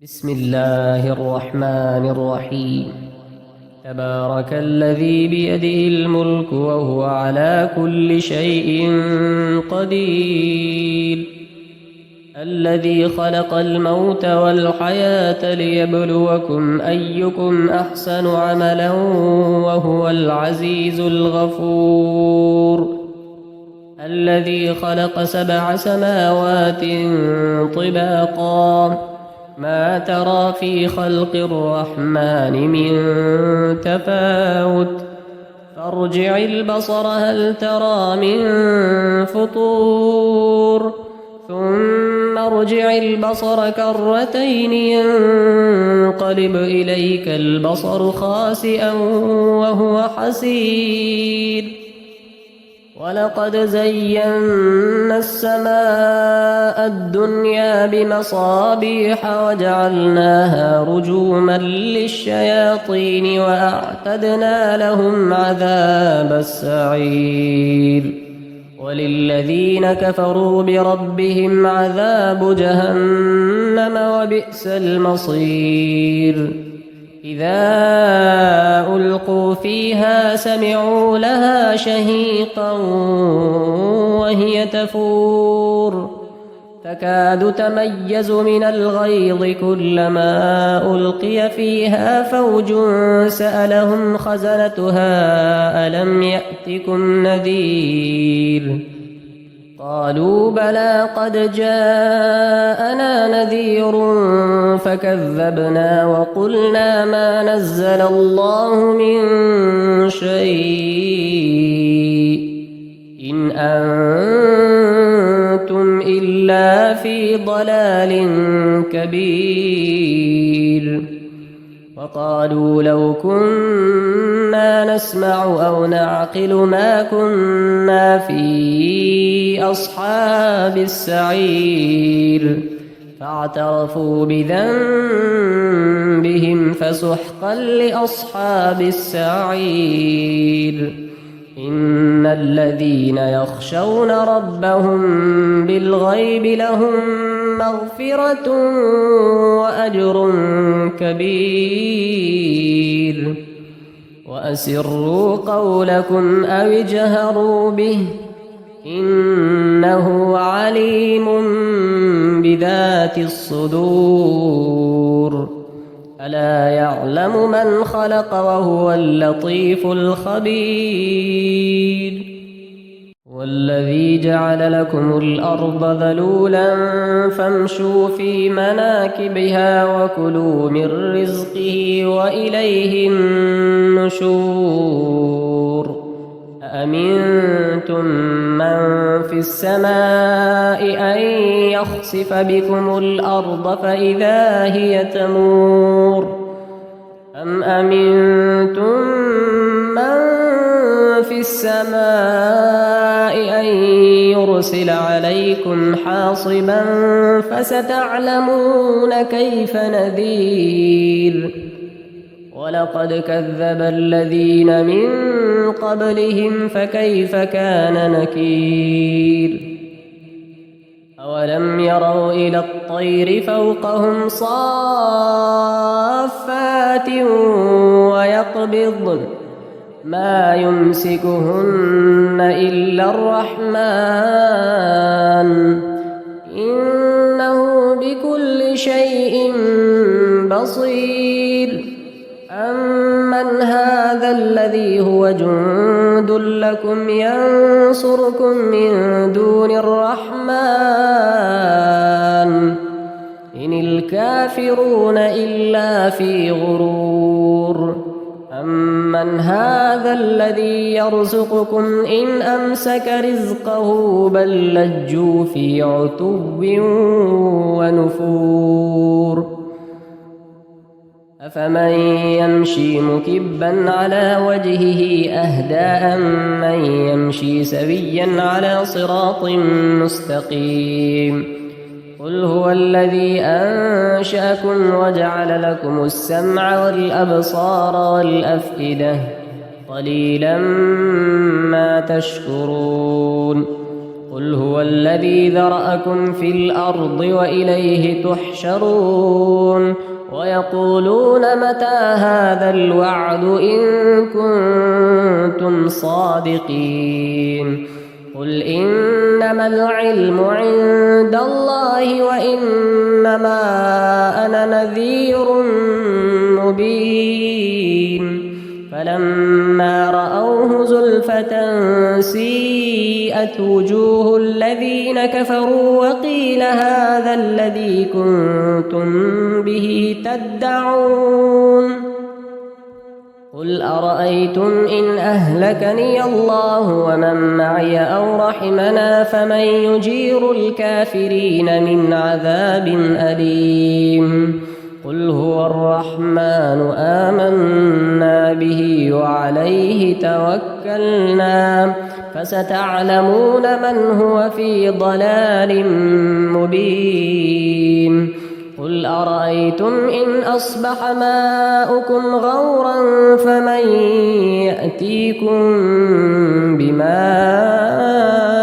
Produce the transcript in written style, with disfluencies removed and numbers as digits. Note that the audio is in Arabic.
بسم الله الرحمن الرحيم. تبارك الذي بيده الملك وهو على كل شيء قدير. الذي خلق الموت والحياة ليبلوكم أيكم أحسن عملا وهو العزيز الغفور. الذي خلق 7 سماوات طباقا ما ترى في خلق الرحمن من تفاوت فارجع البصر هل ترى من فطور ثم ارجع البصر كرتين ينقلب إليك البصر خاسئا وهو حسير. ولقد زينا السماء الدنيا بمصابيح وجعلناها رجوما للشياطين وأعتدنا لهم عذاب السعير. وللذين كفروا بربهم عذاب جهنم وبئس المصير. إذا ألقوا فيها سمعوا لها شهيقا وهي تفور تكاد تميز من الغيظ كلما ألقي فيها فوج سألهم خزنتها ألم يأتكم نذير قالوا بلى قد جاءنا نذير فكذبنا وقلنا ما نزل الله من شيء إن أنتم إلا في ضلال كبير. وقالوا لو كنا نسمع أو نعقل ما كنا في أصحاب السعير فاعترفوا بذنبهم فسحقا لأصحاب السعير. إن الذين يخشون ربهم بالغيب لهم مغفرة وأجر كبير. وأسروا قولكم أو اجهروا به إنه عليم بذات الصدور. ألا يعلم من خلق وهو اللطيف الخبير. والذي جعل لكم الأرض ذلولا فامشوا في مناكبها وكلوا من رزقه وإليه النشور. أأمنتم من في السماء أن يخسف بكم الأرض فإذا هي تمور أم أمنتم من في السماء أن يرسل عليكم حاصبا فستعلمون كيف نذير. ولقد كذب الذين من قبلهم فكيف كان نكير. أولم يروا إلى الطير فوقهم صافات ويقبضن ما يمسكهن إلا الرحمن إنه بكل شيء بصير. أمن هذا الذي هو جند لكم ينصركم من دون الرحمن إن الكافرون إلا في غرور. أمن هذا الذي يرزقكم إن أمسك رزقه بل لجوا في عتو ونفور. أفمن يمشي مكبا على وجهه أهدى أمن يمشي سويا على صراط مستقيم. قل هو الذي أنشأكم وجعل لكم السمع والأبصار والأفئدة قليلا ما تشكرون. قل هو الذي ذرأكم في الأرض وإليه تحشرون ويقولون متى هذا الوعد إن كنتم صادقين قل إنما العلم عند الله وإنما أنا نذير مبين فلما رأوه زلفة سيئت وجوه الذين كفروا وقيل هذا الذي كنتم به تدعون قل أرأيتم إن أهلكني الله ومن معي أو رحمنا فمن يجير الكافرين من عذاب أليم قل هو الرحمن آمنا به وعليه توكلنا فستعلمون من هو في ضلال مبين قل أرأيتم إن أصبح ماؤكم غورا فمن يأتيكم بماء